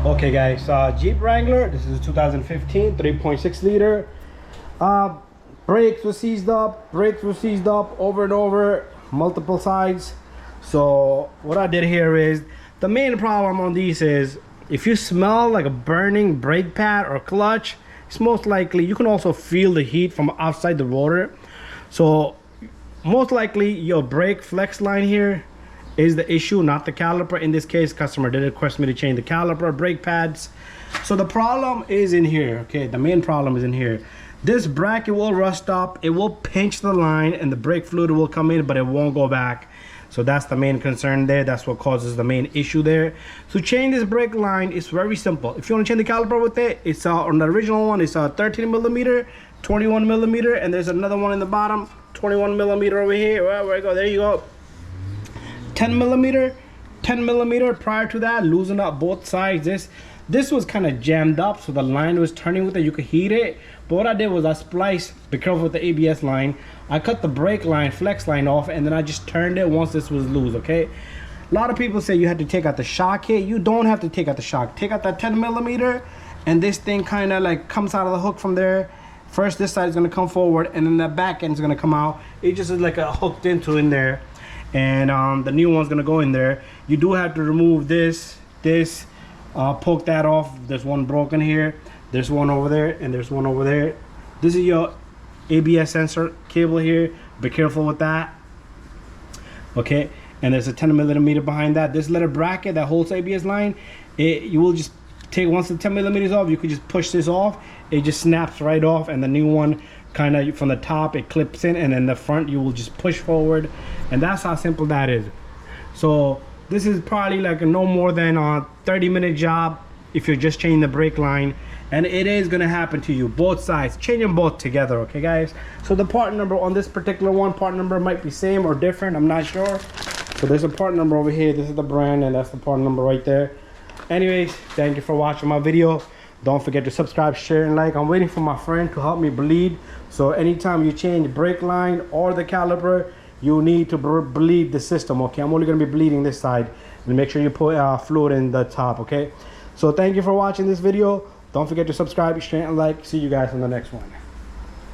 Okay guys, Jeep Wrangler, this is a 2015 3.6 liter. Brakes were seized up over and over, multiple sides. So what I did here is, the main problem on these is, if you smell like a burning brake pad or clutch, it's most likely, you can also feel the heat from outside the rotor. So most likely your brake flex line here is the issue, not the caliper. In this case, customer did request me to change the caliper, brake pads. So the problem is in here, okay? The main problem is in here. This bracket will rust up, it will pinch the line, and the brake fluid will come in, but it won't go back. So that's the main concern there. That's what causes the main issue there. So change this brake line, it's very simple. If you want to change the caliper with it, it's on the original one, it's a 13 millimeter, 21 millimeter, and there's another one in the bottom, 21 millimeter over here. Well, where you go? There you go. 10 millimeter. Prior to that, loosen up both sides. This was kind of jammed up, so the line was turning with it. You could heat it, but what I did was I spliced, be careful with the ABS line, I cut the brake line, flex line off, and then I just turned it once this was loose. Okay, a lot of people say you had to take out the shock here. You don't have to take out the shock. Take out that 10 millimeter, and this thing kind of like comes out of the hook from there. First this side is going to come forward, and then the back end is going to come out. It just is like a hooked into in there, and the new one's going to go in there. You do have to remove this poke that off. There's one broken here, there's one over there, and there's one over there. This is your ABS sensor cable here. Be careful with that. Okay, and there's a 10 millimeter behind that. This little bracket that holds ABS line, you will just take, once the 10 millimeters off, you could just push this off. It just snaps right off, and the new one kind of from the top it clips in, and then the front you will just push forward, and that's how simple that is. So this is probably like a no more than a 30-minute job if you're just changing the brake line, and it is going to happen to you both sides. Change them both together, okay guys? So the part number on this particular one, part number might be same or different, I'm not sure. So there's a part number over here, this is the brand, and that's the part number right there. Anyways, thank you for watching my video. Don't forget to subscribe, share, and like. I'm waiting for my friend to help me bleed, so anytime you change the brake line or the caliper, you need to bleed the system. Okay, I'm only going to be bleeding this side, and make sure you put fluid in the top. Okay, so thank you for watching this video. Don't forget to subscribe, share, and like. See you guys on the next one.